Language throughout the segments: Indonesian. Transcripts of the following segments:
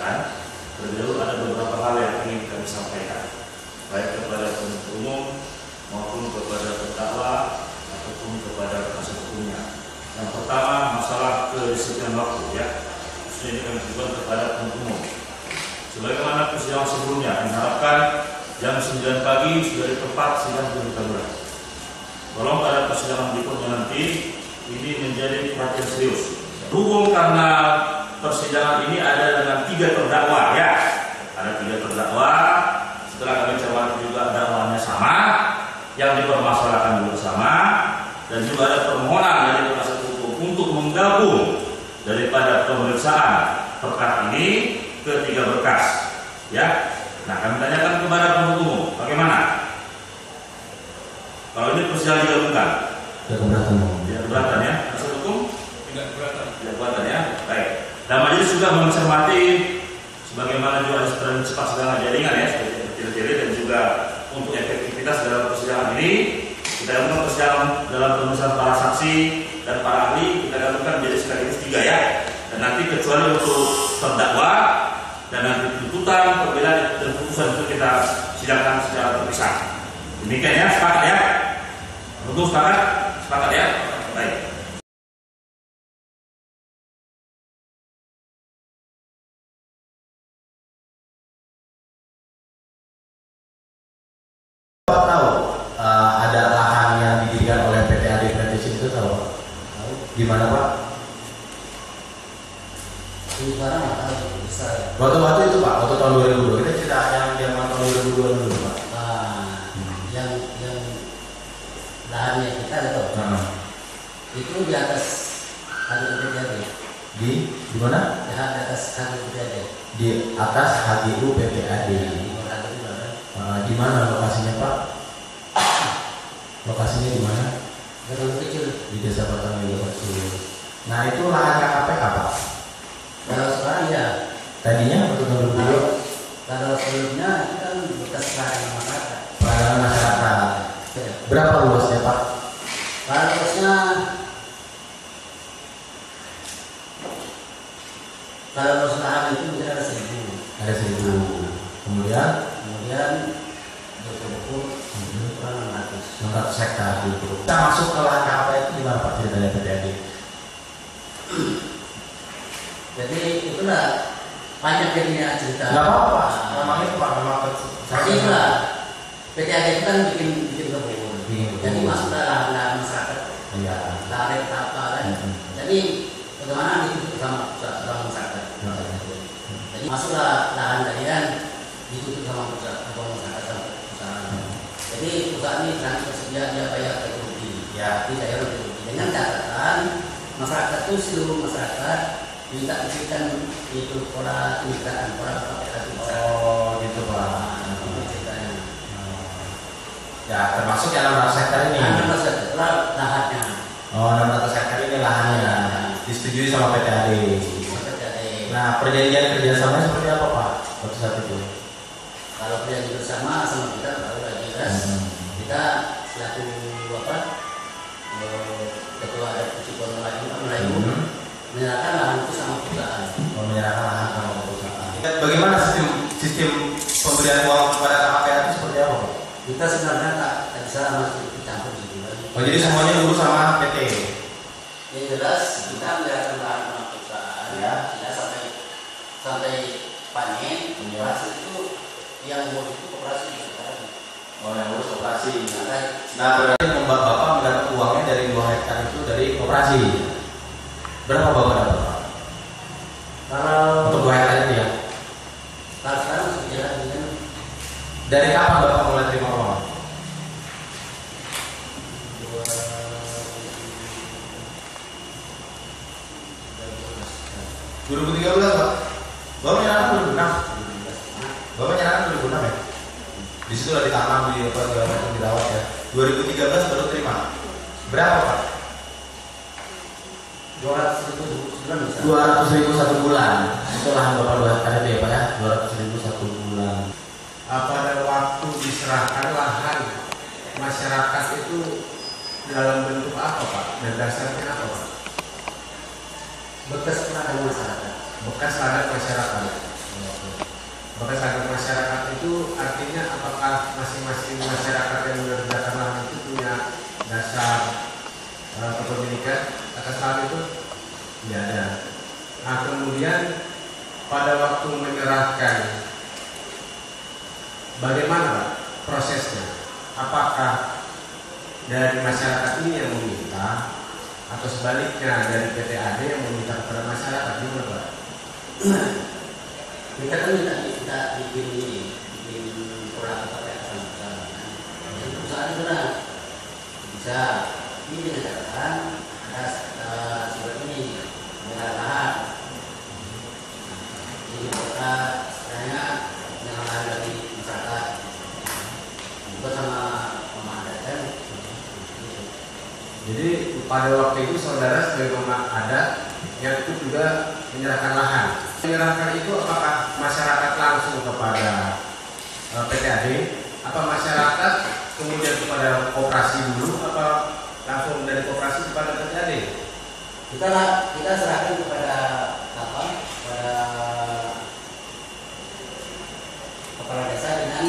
silakan. Terlebih dahulu ada beberapa hal yang ingin kami sampaikan, baik kepada penuntut umum maupun kepada terdakwa ataupun kepada penasihat hukumnya. Yang pertama, masalah kedisiplinan waktu, ya. Ini kami tujukan kepada penuntut umum. Sebagaimana persidangan sebelumnya, diharapkan jam 9 pagi sudah di tempat sidang berita. Tolong pada persidangan berikutnya nanti ini menjadi perhatian serius. Berhubung karena persidangan ini ada dengan 3 terdakwa, ya. Ada 3 terdakwa. Setelah kami cermati juga dakwaannya sama, yang dipermasalahkan juga sama, dan juga ada permohonan dari penasihat hukum untuk menggabung daripada pemeriksaan perkara ini ke 3 berkas, ya. Nah, kami tanyakan kepada penuntut umum, bagaimana? Kalau ini persidangan digabungkan? Tidak keberatan. Tidak keberatan, ya. Penasihat hukum? Tidak keberatan. Tidak keberatan, ya. Baik. Dan majelis juga mencermati sebagaimana juga ada cepat sedang jaringan, ya, ciri-ciri dan juga untuk efektivitas dalam persidangan ini kita lakukan persidangan dalam pemeriksaan para saksi dan para ahli kita lakukan menjadi sekaligus 3, ya. Dan nanti kecuali untuk terdakwa dan nanti tuntutan, perbedaan dan putusan itu kita sidangkan secara terpisah. Demikian, ya, sepakat, ya. Untuk sepakat? Sepakat, ya. Baik. Pak tahu ada lahan yang didirikan oleh PT AD Plantation itu tahu? Di mana, Pak? Di mana nggak tahu besar. Waktu itu, Pak, waktu tahun 2002 kita cerita yang zaman tahun 2002 dulu, Pak. Yang lahannya kita itu, itu di atas HGU PTAD. Di mana? Di atas HGU PTAD. Di atas HGU PTAD. Di mana lokasinya, Pak? Lokasinya di mana? Gedung kecil. Di Desa Batang Kecil. Nah, itu lahan KKPK, Pak. Kalau sekarang, ya. Tadinya waktu tahun 2002. Kalau sebelumnya itu kan bekas lahan masyarakat. Lahan masyarakat. Ya. Berapa luasnya, Pak? Kalau luasnya, kalau luas lahan itu mungkin ada 1.000. Ada 1.000. Kemudian kurang 600 hektar gitu. Kita masuk ke lahan KKP itu di mana, Pak, ceritanya PTAD? Jadi itulah banyak jadinya cerita. Nggak apa-apa. Memang itu, Pak, memang Jadi itulah PTAD itu kan bikin kebun. Jadi masuklah lahan masyarakat. Iya. Tarik apa kan. Jadi bagaimana itu sama masyarakat. Jadi masuklah lahan kalian ditutup sama masyarakat. Jadi perusahaan ini nanti bersedia dia bayar rugi, ya, tidak rugi. Dengan catatan masyarakat itu seluruh masyarakat minta diberikan itu pola kemitraan, pola KPK. Oh, gitu, Pak. Ya, termasuk yang 600 hektar ini. 600 hektar lahannya. Oh, 600 hektar ini lahannya. Disetujui sama PTAD. Nah, perjanjian kerjasamanya seperti apa, Pak, waktu saat itu? Kalau perjanjian bersama sama kita baru lagi kita selaku ketua adopsi Melayu menyerahkan lahan itu sama perusahaan. Menyerahkan lahan sama perusahaan. Bagaimana sistem pemberian uang kepada KKP itu seperti apa, Pak? Kita sebenarnya tak bisa masuk dicampur gitu. Oh, jadi semuanya dulu sama PT. Yang jelas kita menyerahkan lahan sama perusahaan, ya, sampai panen. Hasil itu yang mau itu koperasi. Oh, yang urus koperasi. Nah, berarti Bapak mendapat uangnya dari 2 hektar itu dari koperasi. Berapa Bapak dapat, Pak? Kalau untuk 2 hektar itu, ya? Kalau sekarang masih jalan dengan. Dari kapan Bapak mulai terima uang? 2013, Pak. Bapak menyerahkan 2006. Bapak menyerahkan 2006, ya? Di situ udah ditanam, di dirawat, ya. 2013 baru terima. Berapa, Pak? 200.000 sebulan bisa. 200.000 1 bulan. Itu lahan Bapak 2 hektar itu, ya, Pak, ya? 200.000 1 bulan. Pada waktu diserahkan lahan masyarakat itu dalam bentuk apa, Pak? Dan dasarnya apa, Pak? Bekas ladang masyarakat. Bekas ladang masyarakat. Maka sadar masyarakat itu artinya apakah masing-masing masyarakat yang mengerjakan lahan itu punya dasar kepemilikan atas lahan itu? Tidak ada. Nah kemudian pada waktu menyerahkan, bagaimana Pak prosesnya? Apakah dari masyarakat ini yang meminta atau sebaliknya dari PTAD yang meminta kepada masyarakat? Gimana Pak? Kita kan kita bikin orang pakai asal-asalan. Jadi perusahaan itu lah bisa ini dengan catatan ada seperti ini dengan lahan. Jadi kita sebenarnya dengan lahan dari masyarakat juga sama pemandangan. Jadi pada waktu itu saudara sebagai pemak adat yang itu juga menyerahkan lahan. Menyerahkan itu apakah masyarakat langsung kepada PTAD, apa masyarakat kemudian kepada koperasi dulu, apa langsung dari koperasi kepada PTAD? Kita serahkan kepada apa? Kepada kepala desa dengan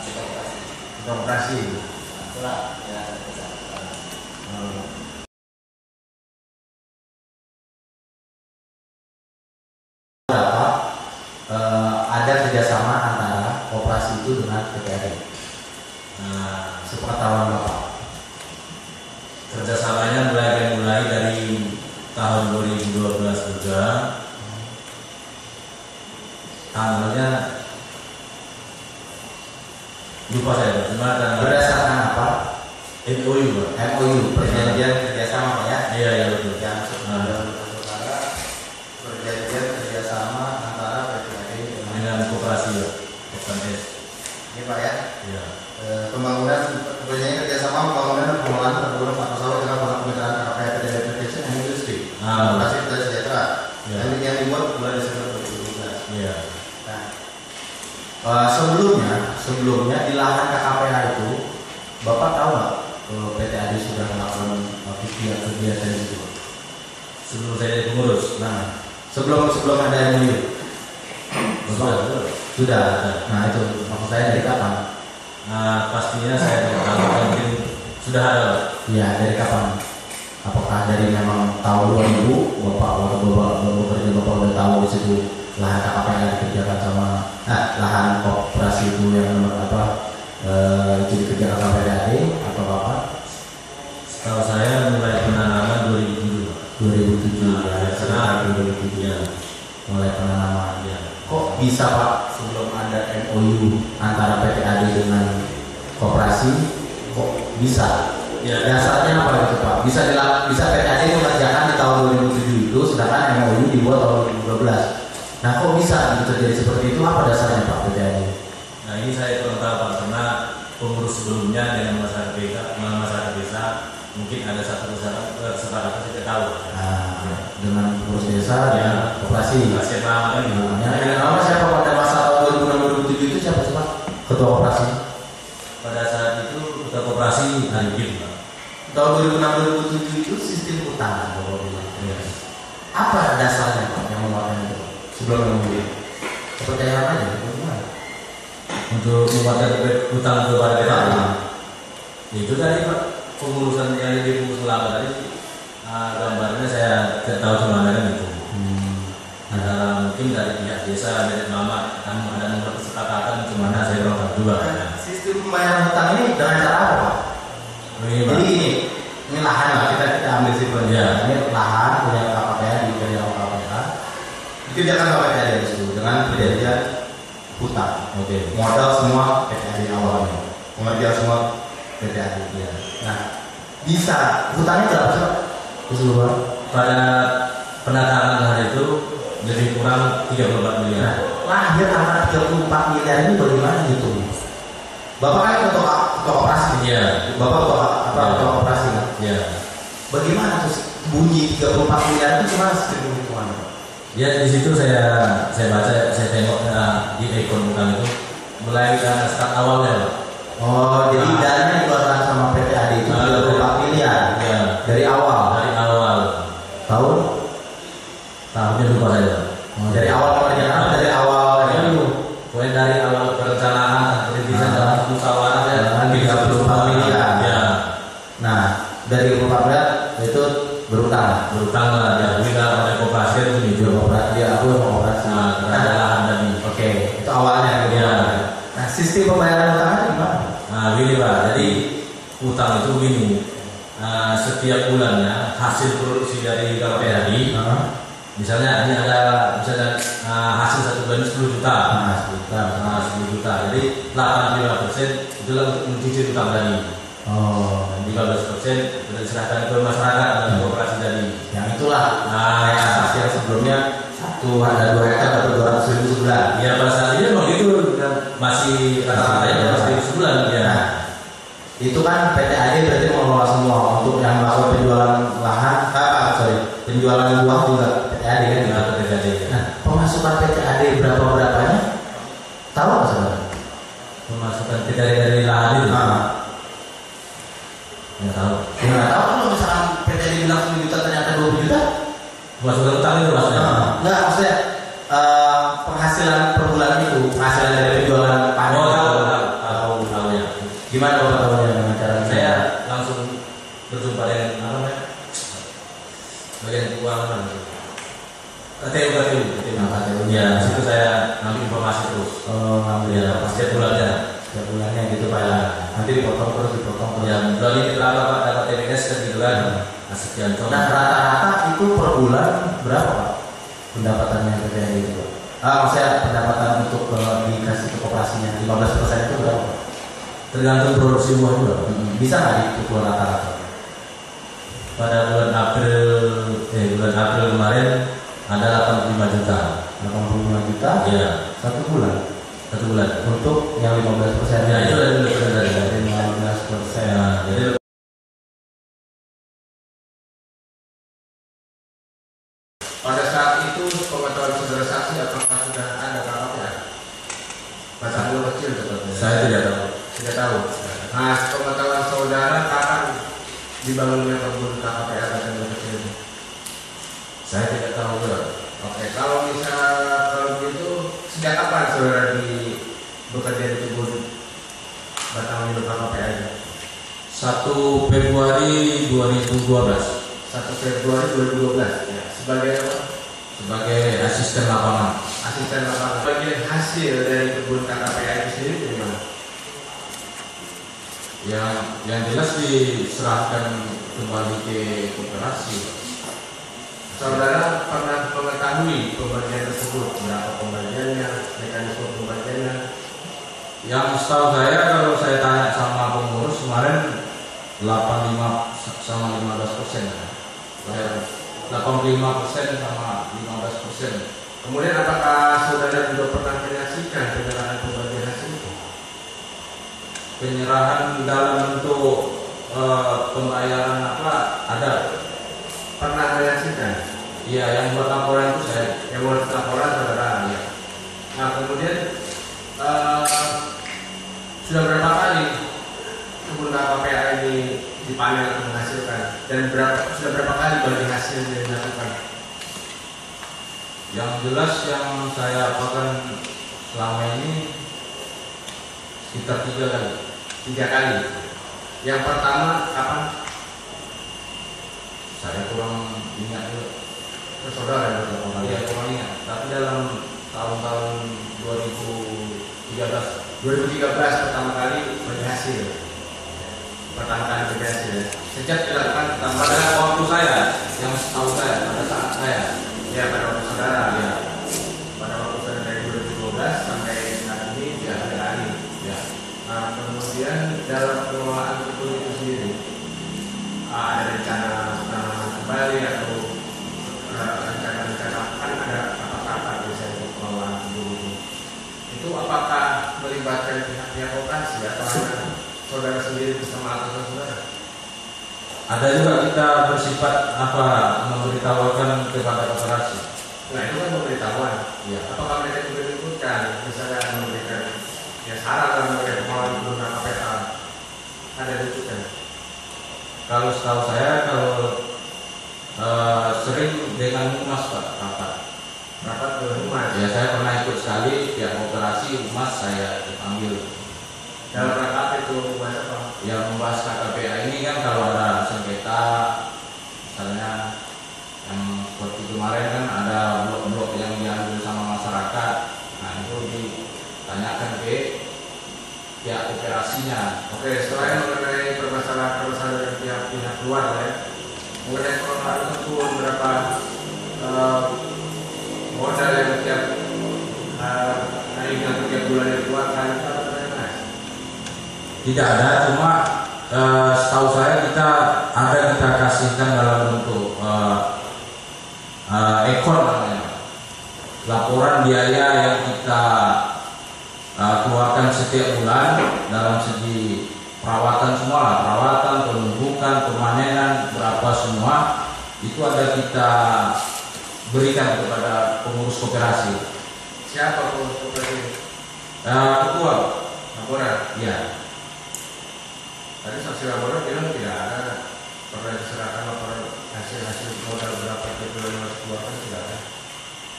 koperasi. Koperasi. Itulah ya desa. Ada kerjasama antara koperasi itu dengan PTAD. Nah, sepengetahuan Bapak, Kerjasamanya mulai dari tahun 2012 juga. Tanggalnya lupa saya, cuma berdasarkan apa? MOU, Pak. MOU, perjanjian kerjasama Pak ya? Iya, iya betul. Yang sebelum perjanjian kerjasama antara PTAD Dengan koperasi ya, Koperasi. ini Pak ya. Iya. Pembangunan perjanjian kerjasama pembangunan dan pengelolaan perkebunan kelapa sawit dengan kemitraan KPI PTAD Protection and Industry. Koperasi Petani Sejahtera. Iya. Yang dibuat bulan Desember 2012. Iya. Nah, sebelumnya di lahan KKPA itu, Bapak tahu nggak PTAD sudah melakukan kegiatan itu? Sebelum saya jadi pengurus. Nah, sebelum ada MOU. Sudah. Nah itu maksud saya dari kapan? Nah, pastinya saya tidak tahu, mungkin sudah ada. Iya, dari kapan? Apakah dari memang tahun 2000 Bapak waktu Bapak bekerja Bapak udah tahu di situ lahan KKPA yang dikerjakan sama lahan koperasi itu yang nomor apa itu dikerjakan sama PTAD atau apa? Setahu saya mulai penanaman 2007. 2007 ya, Karena 2007 ya, mulai penanaman. ya. Kok bisa Pak sebelum ada MOU antara PTAD dengan koperasi kok bisa? Ya. Dasarnya apa itu Pak? Bisa PTAD mengerjakan di tahun 2007 itu, sedangkan MOU dibuat tahun 2012. Nah kok bisa gitu terjadi seperti itu? Apa dasarnya Pak PTAD? Nah ini saya kurang tahu Pak, karena pengurus sebelumnya dengan masyarakat desa mungkin ada satu kesepakatan saya tidak tahu. Nah, dengan pengurus desa dan koperasi. Siapa namanya gitu? Yang nama siapa pada masa tahun 2006-2007 itu siapa sih Pak? Ketua koperasi? Pada saat itu ketua koperasi Arifin Pak. Tahun 2006-2007 itu sistem utang Bapak bilang. Apa dasarnya Pak yang memuatkan itu? Sebelum MOU kepercayaan aja bagaimana? Untuk membuatkan utang kepada PTAD. Itu tadi Pak, pengurusan yang di pengurus lama tadi gambarnya saya tidak tahu sebenarnya itu. Antara mungkin dari pihak desa dari mama kan ada nomor kesepakatan, cuma saya kurang tahu juga. Sistem pembayaran hutang ini dengan cara apa Pak? Jadi ini lahan lah, kita ambil simpelnya. Ini lahan punya KPPA dikerjakan KPPA. Dikerjakan KPPA dari situ dengan perjanjian hutang. Oke. Modal semua PTAD awalnya, pengerjaan semua PTAD. Ya. Nah, bisa hutangnya berapa sih Pak? Keseluruhan? Pada penataan lahan itu lebih kurang 34 miliar. Nah, lahir antara 34 miliar ini bagaimana gitu? Bapak kan ketua koperasi. Iya. Bapak ketua koperasi kan? Iya. Bagaimana terus bunyi 34 miliar itu cuma sistem hitungan? Ya di situ saya baca, saya tengok di ekon utang itu mulai start awalnya Pak. Oh, jadi dana dikeluarkan sama PTAD itu 34 miliar. Iya. Dari awal. Dari awal. Tahun Tahunnya lupa saya. Dari awal perencanaan, dari awal Dulu, mulai dari awal perencanaan, perintisan dalam musyawarah ya, 34 miliar. Ya, Nah, dari 2014 itu berutang. berutang lah, ya, bila oleh koperasi itu nih, Dia aku yang mengoperasi. nah, karena ada lahan tadi. Oke, itu awalnya gitu. Ya. Nah, sistem pembayaran utangnya gimana? Nah, gini Pak, jadi utang itu gini, setiap bulannya hasil produksi dari KPAD, misalnya ini ada misalnya hasil 1 bulan 10 juta, Nah, sebentar. 10 juta, jadi 85% itulah untuk mencicil utang tadi. Oh, 15% sudah diserahkan ke masyarakat dan koperasi tadi. yang itulah. Nah, Kayak asas yang sebelumnya ada 2 hektar dapat 200.000 sebulan. ya pada saat ini memang itu masih rata-rata ya masih sebulan ya. Nah, itu kan PTAD berarti mengelola semua untuk yang melakukan penjualan lahan, penjualan buah juga PTAD kan gitu. Nah, PTAD. Nah, pemasukan PTAD berapanya? Tahu nggak saudara? Pemasukan kita dari lahan itu. Nggak tahu. Ya nggak tahu kalau misalkan PTAD bilang 10 juta ternyata 20 juta. Pemasukan utang itu maksudnya. Nggak, maksudnya penghasilan per bulan itu, penghasilan dari penjualan panen. Tahu ya. Gimana Bapak tahunya dengan cara Saya langsung berjumpa dengan apa namanya? Bagian keuangan. KTU. Ya, di situ saya ngambil informasi terus. ngambil Ya, setiap bulannya. setiap bulannya gitu Pak ya. Nanti dipotong terus. Ya, bulan ini berapa Pak dapat TPS kan gitu kan? Sekian ton. Nah, rata-rata itu per bulan berapa Pak pendapatannya PTAD itu Pak? Maksudnya pendapatan untuk dikasih ke koperasinya 15% itu berapa Pak? Tergantung produksi buah juga. Bisa nggak dipukul rata-rata? Pada bulan April kemarin ada 85 juta. 85 juta? Iya, Satu bulan. Untuk yang 15%. Ya itu dari 15%. Dari 15%. Ya, jadi Pada saat itu pengetahuan saudara saksi apakah sudah ada KPA? Masa dulu kecil tetapnya. saya tidak tahu. Tidak tahu. Nah, pengetahuan saudara kapan dibangunnya kebun KPA pada dulu kecil? Saya tidak tahu juga. Oke, kalau begitu sejak kapan saudara bekerja di kebun Batang Milu KPA itu? 1 Februari 2012 1 Februari 2012 ya. Sebagai apa? sebagai asisten lapangan. Asisten lapangan. Bagian hasil dari kebun KPA itu sendiri dari mana? Yang jelas diserahkan kembali ke koperasi. Saudara pernah mengetahui pembagian tersebut? Berapa pembagiannya? Mekanisme pembagiannya? Yang setahu saya kalau saya tanya sama pengurus kemarin 85 sama 15%. 85% sama 15%. Kemudian apakah saudara juga pernah menyaksikan penyerahan pembagian hasil itu? Penyerahan dalam bentuk pembayaran apa ada? Pernah menyaksikan? Iya, yang buat laporan itu saya. Yang buat laporan saudara ya. Nah kemudian sudah berapa kali kebun KPA ini dipanen atau menghasilkan, dan sudah berapa kali bagi hasil yang dilakukan? Yang jelas yang saya apakan selama ini sekitar 3 kali. 3 kali. Yang pertama kapan? Saya kurang ingat juga. Saudara yang berapa kali? Iya, kurang ingat. Tapi dalam tahun-tahun 2013 pertama kali bagi hasil. Pertama kali bagi hasil. Sejak dilakukan pada waktu saya, yang setahu saya, pada saat saya, ya pada waktu saudara ya, pada waktu saudara dari 2012 sampai saat ini ya 3 kali. ya. Nah, kemudian dalam pengelolaan kebun itu sendiri ada rencana tanaman kembali atau rencana-rencana kan ada apa-apa biasanya untuk pengelolaan kebun itu apakah melibatkan pihak-pihak koperasi atau hanya saudara sendiri bersama atasan saudara? Ada juga kita bersifat apa memberitahukan kepada koperasi. Nah itu kan pemberitahuan. Ya. Apakah mereka juga diikutkan? Misalnya memberikan ya saran dalam mengenai pengelolaan kebun KPA ada diikutkan? Kalau setahu saya sering dengan humas Pak rapat. Rapat ke humas. Ya saya pernah ikut sekali pihak koperasi humas saya dipanggil. Dalam rangka apa itu humas apa? Yang membahas KKPA ini kan kalau ada sengketa, misalnya yang seperti kemarin kan ada blok-blok yang diambil sama masyarakat, nah itu ditanyakan ke pihak koperasinya. Oke, selain mengenai permasalahan dari pihak luar ya, mengenai pengelolaan tersebut berapa modal yang tiap hari atau tiap bulan dikeluarkan itu apa namanya? Tidak ada, cuma setahu saya kita kasihkan dalam bentuk ekor namanya, laporan biaya yang kita keluarkan setiap bulan dalam segi perawatan semua lah, perawatan, penumbukan, pemanenan, berapa semua itu ada kita berikan kepada pengurus koperasi. Siapa pengurus koperasi? Ketua Laporan. ya. Tadi saksi laporan bilang tidak ada pernah diserahkan laporan hasil modal berapa tiap bulan yang harus keluarkan, tidak ada.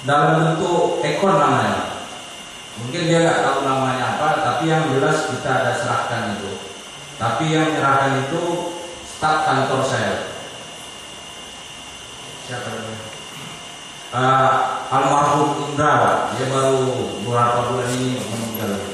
Dalam bentuk ekor namanya. Mungkin dia nggak tahu namanya apa, tapi yang jelas kita ada serahkan itu. Tapi yang menyerahkan itu staf kantor saya. Siapa namanya? Almarhum Indra, Pak. Dia baru beberapa bulan ini meninggal.